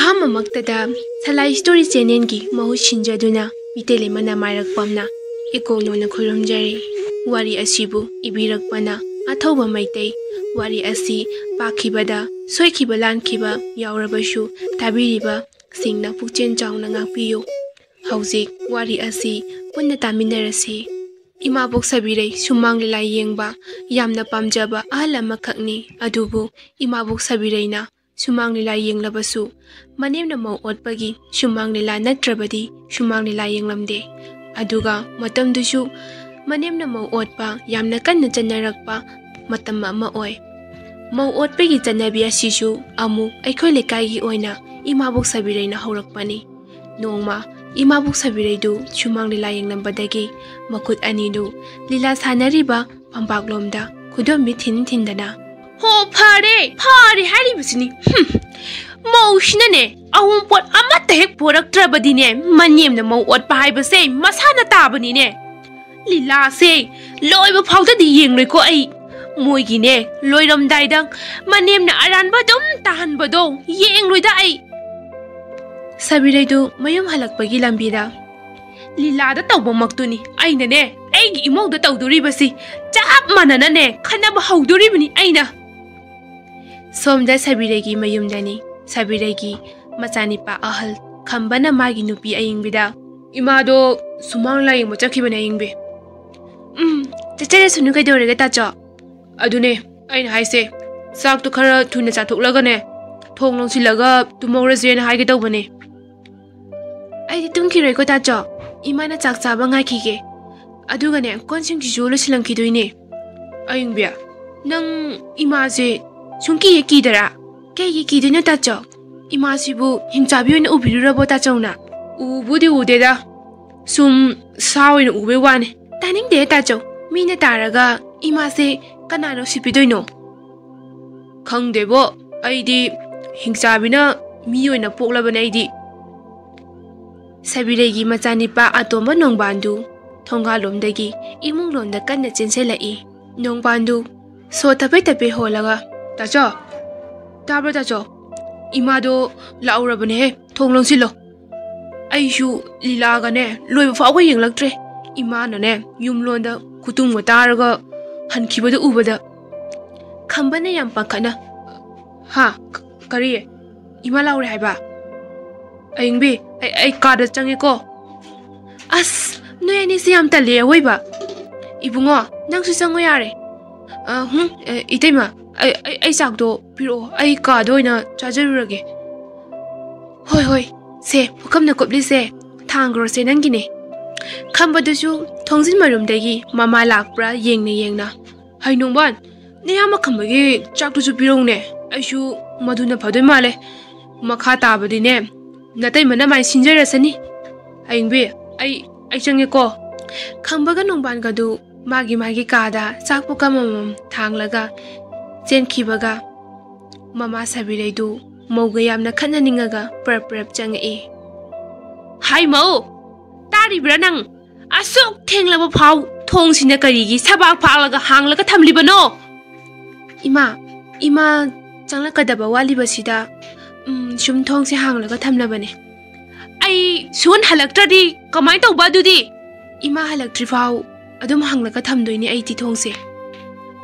ꯑꯍꯥꯟꯕꯃꯛꯇꯗ ꯁꯂꯥꯏ story ꯆꯦꯅꯦꯜꯒꯤ ꯃꯍꯨꯠ ꯁꯤꯟꯖꯗꯨꯅ ꯃꯤꯇꯩ ꯂꯩꯃ ꯅꯃꯥꯏꯔꯛꯄꯝꯅ ꯏꯀꯣꯡꯂꯣꯟꯅ ꯈꯨꯔꯨꯝꯖꯔꯤ ꯋꯥꯔꯤ ꯑꯁꯤꯕꯨ ꯏꯕꯤꯔꯛꯄꯅ ꯑꯊꯧꯕ ꯃꯩꯇꯩ ꯋꯥꯔꯤ ꯑꯁꯤ ꯄꯥꯈꯤꯕꯗ ꯁꯣꯏꯈꯤꯕ ꯂꯥꯟꯈꯤꯕ ꯌꯥꯎꯔꯕꯁꯨ ꯇꯥꯕꯤꯔꯤꯕ ꯁꯤꯡꯅ ꯄꯨꯛꯆꯦꯜ ꯆꯥꯎꯅ ꯉꯥꯛꯄꯤꯌꯨ ꯍꯧꯖꯤꯛ ꯋꯥꯔꯤ ꯑꯁꯤ ꯄꯨꯟꯅ ꯇꯥꯃꯤꯟꯅꯔꯁꯤ इमाबोक सबिरई सुमांग लीला येंगबा यामना पामजबा अहल अमखकनी अदुबु इमाबोक सबिरईना सुमांग लीला येंगलबसु मनेमना मौ ओटपगी सुमांग लीला नत्रबदी सुमांग लीला येंगलमदे अदुगा मतमदुसु मनेमना मौ ओटपा यामना कन्ना चन्नरकपा मतम अमा ओय मौ ओटपगी चन्नबी असिसु अमु अखोय लेकाईगी ओइना इमाबोक सबिरईना हौरकपनी नोंगमा इमाबोक सबिरईदु सुमांग लीला येंगलमबदगी मकुट अनिदु लीला सानरिबा पंबागलोमदा खुदोमबी थिनदना हो फारे हारिबसिनी मौसिनने अवुंपोट अमत हेक पोरक्त्रबदिने मनेमना मौ ओटपा हाइबसे मसाना ताबनिने लीला से लोइबा फाउददी येंगलैको आई मोइगिने लोइरमदाइदं मनेमना अरानबा दुम ताहनबदो येंगलैदा आई सबिरईदु मयुम हलकपगी लंबीदा लीलादा तौबमक्तुनी आइनने आइगी इमौदा तौदुरिबसी चाप माननने खनबा हौदुरिबनी आइना सोमदा सबिरईगी मयुमदनी सबिरईगी मचानिपा अहल खंबना मागी नुपी आइंगबिदा इमादो सुमांग लाइंग मचखिबने आइंगबे चचरे सुनु कइदोरेगा ताचो अदुने आइना हाइसे साक तो खरा थुना चाथोकलगने थोंग लोंसिलगा तुमौरजेन हाइगे तौबने आइदि तुमखिरैको ताचो इमाना चाक चाबा ngaikige adugane konsing ji jolo silangkidoine ayingbiya nang ima je sungki yeki dara ke yeki dina tacho ima sibu hingchabi oina ubirurabo tachona ubudi udeda sum saoina ube wane taning de tacho mina taraga ima se kanano sipidoino khangdebo aidi hingchabina mi oina poklabane aidi सबिरईगी मचानिपा अतोंबा नोंगबांदु थोंगालोमदगी इमुंगलोंदा कन्ना चेंसेलाई नोंगबांदु सो तपे तपे होलगा ताचो ताब्रा ताचो इमादो लाउरबने हे थोंगलोंसिलो आइसु लीलागाने लोइबा फावगा येंगलक्त्रे इमानाने युमलोंदा खुतुंगवा तारगा हनखिबदा उबदा खंबना याम पाखना हा करी इमा लाउरे हाइबा आइंगबी आई कादा चंगेको अस नोयनी से याम तले होइबा इबुंगो नंगसु चंगो यारे इतैमा आई चाकदो पिरो आई कादो ओइना चाजरुरगे होय होय से फुकमना कोपली से थांग्रो से नंगिने खंबदुसु थोंजिन मरुमदगी मामा लाकप्रा येंगना हाइनोंबान नेयामा खंबगी चाकदुसु पिरोंगने आइसु मधुना फदोय माले मखा ताबदिने नतै मना माइ सिंजरसनी आइंबे आई चंगेको खंबगा नोंबानगदु मागी कादा चाकपु कमम थांगलगा चेनखिबगा ममा सबिरईदु मौगा यामना खननिंगगा परप चंगे हाय मौ तारिब्रा नंग असुक थेंगलबा फाव थोंसिना करिगी सबाक फालगा हांगलगा थमलिबनो इमा चंगलकदबा वालिबसिदा सुम थोंग से हांगलगा थमलबने आई सुन हलक्त्रदी कमाय तौबा दुदी इमा हलक्ट्रि फाव अदुम हांगलगा थमदोइने आई ति थोंग से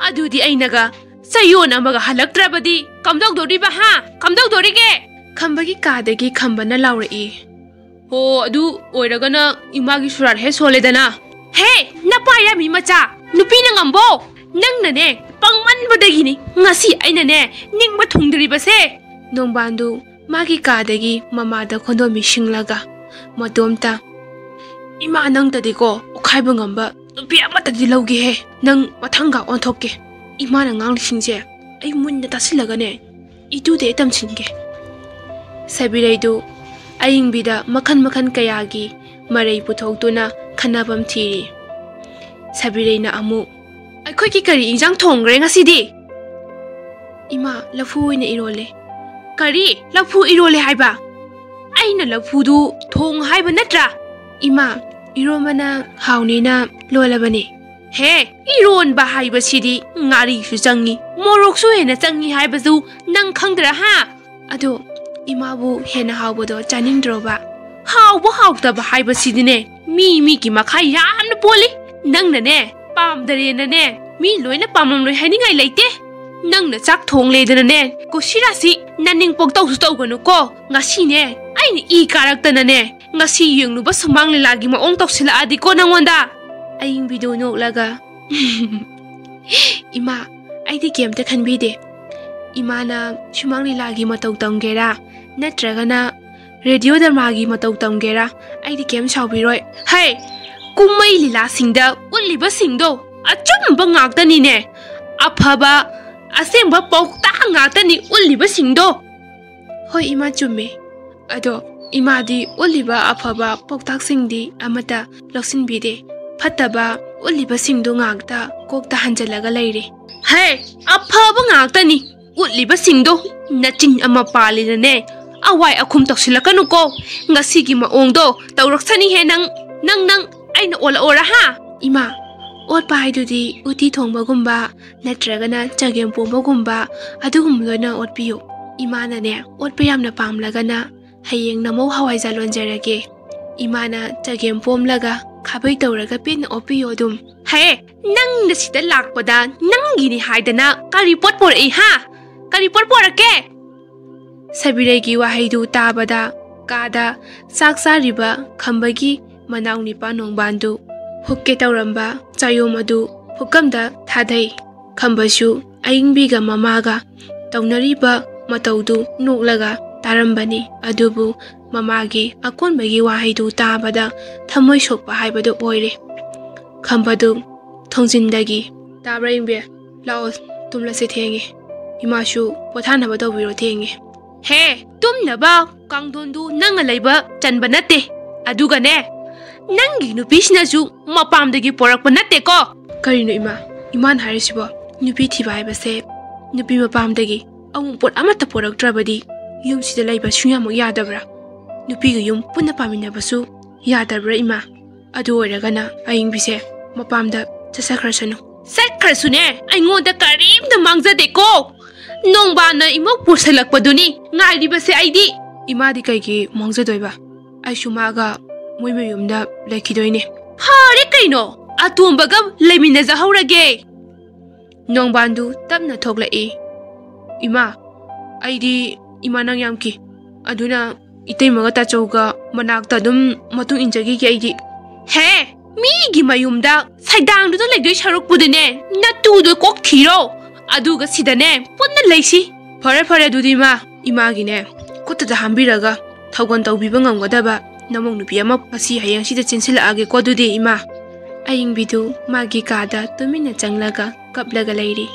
अदुदी आइनगा सयोन अमगा हलक्त्रबदी कमदौदोरिबा हा कमदौदोरिगे खंबगी कादगी खंबना लाउरई हो अदु ओइरगना इमागी सुरार हे सोलेदना हे नपाया मी मचा नुपीना ngambो नंगनने पंगमनबदगिनी ngasi आइनने निंगबा थुंगदरिबसे नोंबांदु मागी कादगी ममादा खोंदोमी सिंगलगा मदोमता इमा नंगतदिको उखाइबा ngamba नुपी अमतदि लौगे हे नंग मथंगा ओंथोके इमाना nganglisingsje ai munna tasilagane idude tamsinge सबिरईदु आइंगबिदा मखन कयागी मरई पुथोक्तुना खनाबम थीरी सबिरईना अमु अखोइकी करी इंजांग थोंगरे ngasiदी इमा लफु ओइना इरोले करी लफु इरोले हाइबा आइना लफुदु थोंग हाइबा नत्रा इमा इरोमना हाउनीना लोलबने हे इरोन बा हाइबा सिदी ngaरी सु चंगी मोरोक सु हेना चंगी हाइबाजु नंग खंगद्रा हा अदो imabu hena hawbodo chaningdroba hawbo hawtaba haibasidine mi ki makha yamna poli nangna ne pamdare na ne mi loina pamam loi haningai leite nangna chak thong ledana ne ko sirasi naning pok taw su taw ganu ko ngasi ne aini i karaktana ne ngasi yengnu ba sumang lagi ma ong toksila adi ko nangonda aing video no laga ima aidi game ta khanbi de imana sumang lagi ma taw tamgera natragana radio dharmagi ma taw tamgera aidi game sawbiroi hai kumai lila singda uliba singdo achumba ngaktani ne afaba asengba pokta ngaktani uliba singdo hoi ima chumme ado imadi uliba afaba poktak singdi amata loksin bide fataba uliba singdo ngakta kokta hanjalaga leire hai afaba ngaktani uliba singdo nachin ama palina ne awai akhum toksilakanu ko ngasigi maongdo tawraksani he nang aina ola ora ha ima ot pai dudi uti thongbagumba natragana chagem pombagumba adugum loina ot piyo imana ne ot payamna pamlagana hayeng namo hawai jalon jarage imana chagem pomlaga khabai tawraga pin opiyo dum hae nang nasida lakpada nangi ni haidana kari pot por ei ha kari pot porake sabiregi wahaidu tabada kada saksa riba khambagi manaw nipa nongbandu hukke tawramba chayom adu hukamda thadai khambasu aingbiga mamaga tawnariba matawdu noklaga tarambani adubu mamagi akonbagi wahaidu tabada thamoi sokpa haibadu oire khambadu thongjindagi tabraimbe lao tumla se thenge imasu pothana ba tawbiro thenge he tumnaba kangdondu nanga leiba chanba nate aduga ne nangi nupisina ju mapamdagi porakpa nate ko karino iman harisibo nupi thiba haibase nupi mapamdagi amu pot amata poraktrabadi yum sida leiba suyamu yadabra nupi ga yum punna paminabasu yadabra ima adu oiragana aingbise mapamda chasakrasanu sakrasune aingonda karimda mangjade ko nongbana imok pusalakpaduni ngairibase aidi imadi kaigi mangjadoiba aisumaga moime yumda laikhidoine hare kaino atumbaga leiminaja haurage nongbandu tapna thoklai ima aidi imanang yamki aduna iteimaga tachauga manakta dum matung injagi ki aidi he migi mayumda saidangdu to leidoi saruk pudene natudo kok thiro aduga sidane punna leisi fare dudi ma imagi ne kotta hambiraga thogon tawbiba ngamgadaba namong nupi ama pasi hayang sida chinsila age ko dudi ima aing bidu magi kada tumina changlaga kaplaga leiri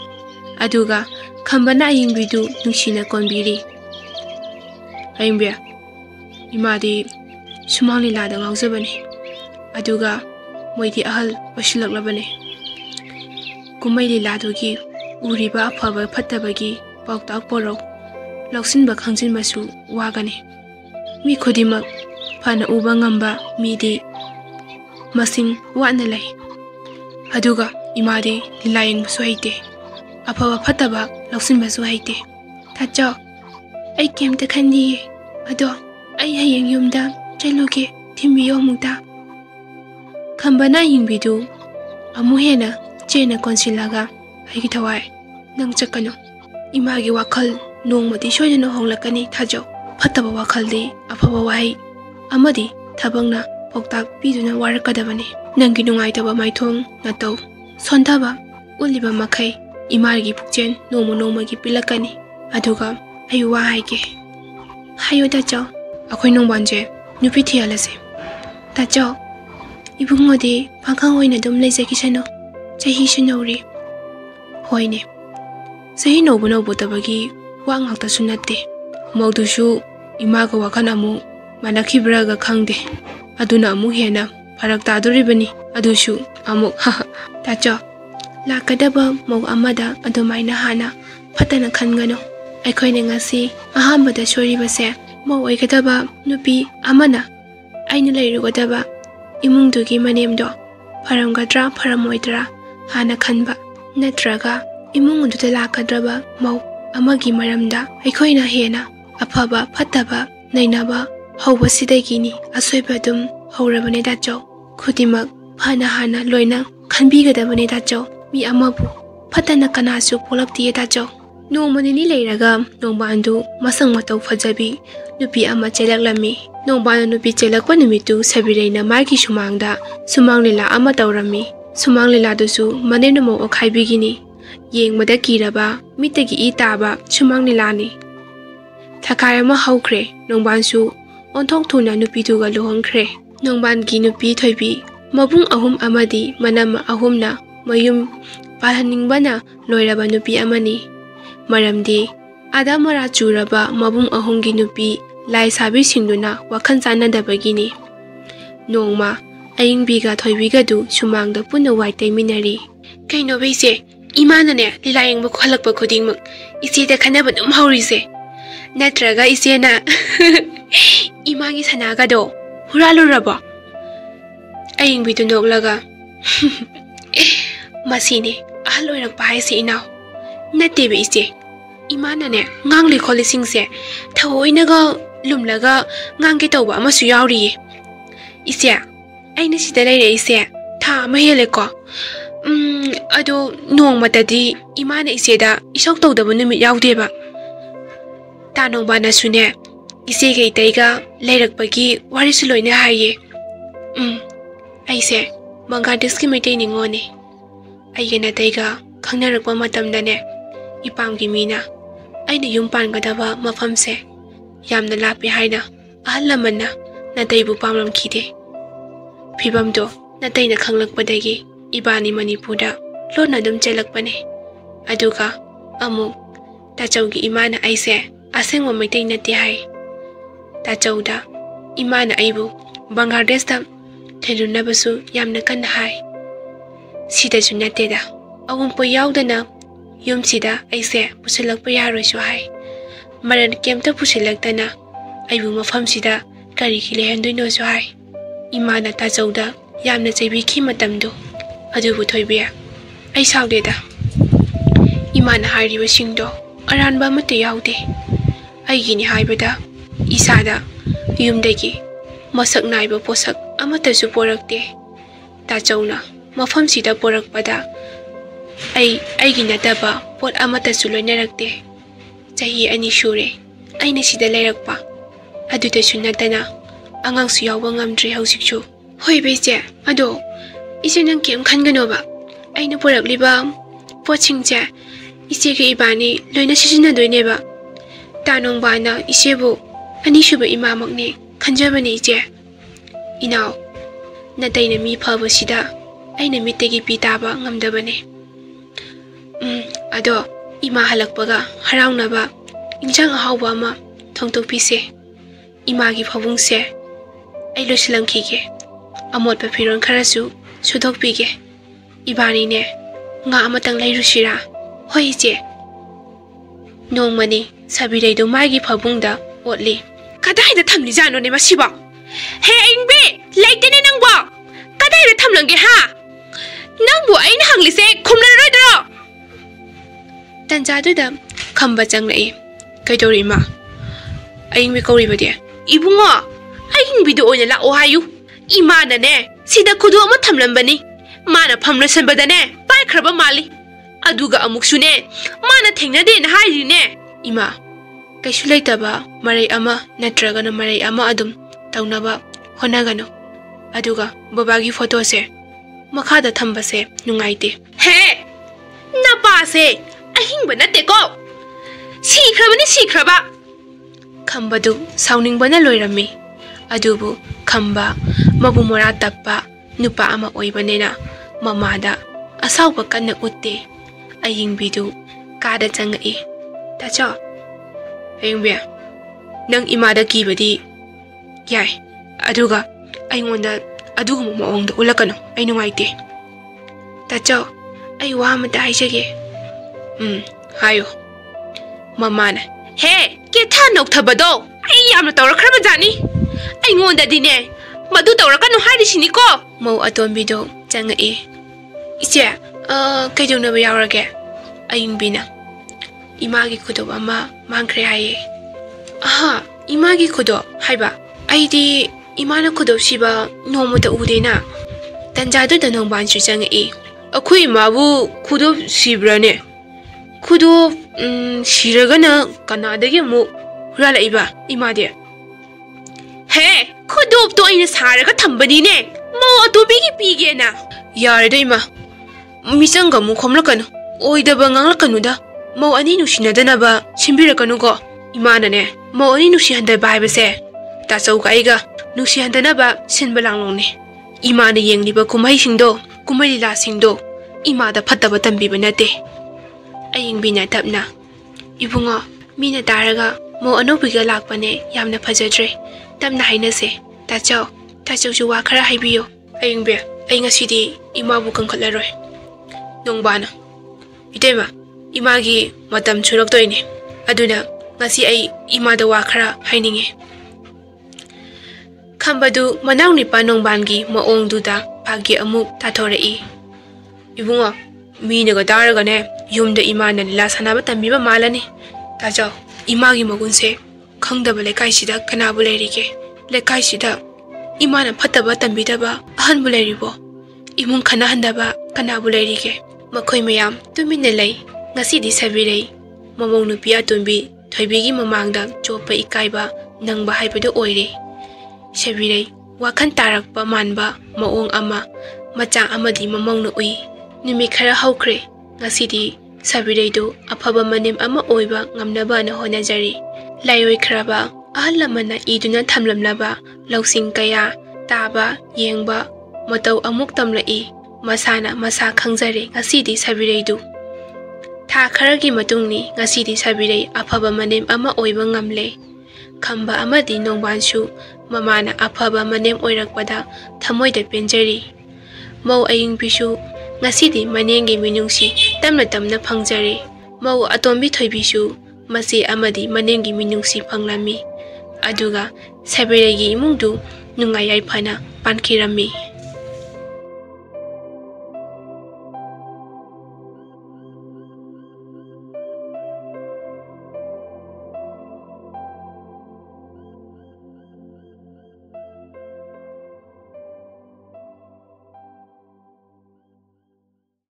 aduga khambana aing bidu nungsina konbiri aing bia imadi sumali lada ngaujabani aduga moidi ahal wasilaklabani kumaili ladogi uriba afaba phattabagi pauktak porok loksinba khangsinbasu wagani mi khodimak fana uba ngamba midi masing wana lay aduga imadi lilayeng basu haite afaba phataba loksin basu haite tacho ai kemta khandi ado ai hayeng yumda chailoge thimbiyo muta khambana hingbidu amuhena chena konsilaga aigi thawai nang chakano imagi wakhal nongmati soyana honglakani thajo phataba wakhaldi afaba wai amadi thabangna poktak piduna warakadabani nangi nungaitaba maithong natau sondaba uliba makhai imargi pukchen nongmagi pilakani aduga ayu wa haige hayo tacho akhoi nongbanje nupi thialase tacho ibungodi phangkhang hoina dum leijaki sano chahi sunori hoine sahi nobuno botabagi wang hakta sunate maudusu imaga wakanamu manakhibraga khangde aduna amu hena farak taduribani adusu amu tacho lakadaba mau amada adumaina hana phatana khangano aikhoine ngasi ahambada soribase mau oikadaba nupi amana aina leirugadaba imungdugi manemdo faramgadra faramoidra hana khanba natraga imungududa lakadraba mau amagi maramda aikhoina hena afaba fataba nainaba haubasidagini asoiba dum haurabane dachau khudimak phana hana loina khanbigadabane dachau mi amabu fatana kanasu polakti dachau nongmanini leiraga nongbandu masang matau fajabi nupi ama chelaklami nongbana nupi chelakpa numitu sabireina margi sumangda sumanglila ama tawrami sumanglila dusu manenumo okhaibigini yengmada kiraba mitagi itaba sumanglilani thakayama haukre nongbansu onthok thuna nupi duga lohongkre nongbangi nupi thoibi mabung ahum amadi manam ahumna mayum palhaningbana loiraba nupi amani maramdi adamara churaba mabung ahumgi nupi lai sabi singduna wakhan chanadabagini nongma ayingbiga thoibiga du sumangda punna waitai minari kaino beise imana ne lilayeng ba khalakpa khudingmak isi da khanaba dum haurise natraga ise na imangi sanaga do huraluraba ayingbi du noklaga masine ahloirak paise inaw natebe ise imana ne ngangli kholisingse thaoinaga lumlaga ngange tawba amasu yauri ise aina sida leire ise tha mahele ko ado nongmatadi imana ise da isok tawdaba numit yaudeba ta nongbana sune ise ge taiga leirakpagi wari su loina haye aise Bangladesh ki Meetei ningone aigena taiga khangnarakpa matamdane ipamgi mina aina yum pangadaba mafamse yamna lapi haina ahalamanna nataibu pamlam khide phibamdo nataina khanglakpadagi ibani Manipurda lona dum chelakpane aduga amu tachaugi imana aise asengwa Meetei nate hai tachauda imana aibu Bangladesh da therunabasu yamna kan hai sida junate da awum po yaudana yum sida aise pusilakpa yaroi so hai maran kemta pusilaktana aibu mafam sida kari khile handoino so hai imana tachauda yamna cheibi khi matamdo adubu thoibiya ai saude da imana hairiba singdo aranba mate yaude aigini haibada isada yumdagi masak naiba posak amata su porakte tachauna mafam sida porakpada aigi nataba pot amata su loinarakte chahi ani shure aina sida leirakpa aduta sunatana angang su yawa ngamdri hausikchu hoi beje ado ise nang kem khanganoba aina porakliba pochingje ise ge ibani loina sisina doineba tanong bana isebu ani shuba imamakne khanjabani ije inaw nataina mi phaba sida aina mitegi pitaba ngamdabane ado ima halakpaga haraunaba injang ahawba ma thongtokpise imagi phawungse ai losilangkhige amot pa phiron kharasu sudokpige ibani ne nga amatang lairusira hoi je nongmani sabirei do magi phawungda otli kadai da thamli jano ne masiba he ingbe laitene nangbo kadai da thamlange ha nangbo aina hanglise khumlaroidro tanjadu da khamba changlai kaidori ma aingbe kauribade ibungo aingbi do oina la o hayu imana ne sida khudu ama thamlambani mana phamla sanbadane pai khraba mali aduga amuksune mana thengnade na hairine ima kaisu leitaba marai ama natragana marai ama adum taunaba honagano aduga babagi photo se makhada thambase nungaite he na pase ahingba nate ko sikraba khambadu sauningbana loirami adubu khamba mabumora tappa nupa ama oibanena mamada asauba kanna utte ayingbidu kada changai tacho ayingbe nang imada kibadi yai aduga aingonda aduga moongda ulakano ai nungaite tacho ai wa mata haisege hayo mamana he ke thanok thabado ai yamna tawrakraba jani aingonda dine madu tawrakano harisini ko mau atombido changai ise kaidona ba yaurage ayingbina imagi kudoba ma mangkre haye Aha, imagi kudo haiba. Aidi imana kudo siba nomuta udena. Tanjadu da nongban chu changi. Akhui mabu kudo sibrane. Kudo siragana kanadagi mu hurala iba imade. He, kudo to ina saraga thambani ne. Mau atobigi pige na. Yare da ima. Misanga mu khomlakanu. Oidaba nganglakanu da. Mau ani nusinadana ba simbirakanu ko. Imana ne. Mau ani nusihanda ba haibase. Ta chauka aiga nusihanda ba sinbalanglong ne. Imana yengliba kumai singdo, kumai lila singdo. Imada phattaba tambiba nate. Ayingbina tapna. Ibungo mina taraga mau anobiga lakpane yamna phajadre. Tamna hainase. Ta chau ju wa khara haibiyo. Ayingbe ai ngasidi imabu kangkhalaroi. Nongbana. Itema imagi matam churoktoine. Aduna ngasi ai imada wa khara haininge. Khambadu manang nipa nongbangi maongduda phagi amuk tathorei. Ibungo minaga daraga ne yumda imana lila sanaba tambiba malani. Tajau imagi magunse khangdaba lekaisida kanabu leirige. Lekaisida imana phattaba tambidaba ahanbu leiribo. Imung khana handaba kanabu leirige. Makhoi mayam tumina lei ngasidi sabirei. Mamong nupi atumbi thoibigi mamangda chopa ikaiba nangba haibadu oire. Sabirei wakan tarakpa manba maong ama macha amadi mamong nu ui. Numi khara haukre ngasidi sabirei do aphaba manem ama oiba ngamnaba na honajari. Laioi khraba ahal lamana iduna thamlamlaba lausing kaya taba yengba matau amuk tamlai. Masana masa khangzare ngasidi sabirei du. Tha kharagi matungni ngasidi sabirei aphaba manem ama oiba ngamle. Khamba amadi nongbansu mamana aphaba manem oirakpada thamoida penjari. Mau aying bisu ngasidi manengi minungsi tamna tamna phangjare. Mau atombi thoibisu masi amadi manengi minungsi phanglami. Aduga sabirei gi imungdu nungayai phana pankirami.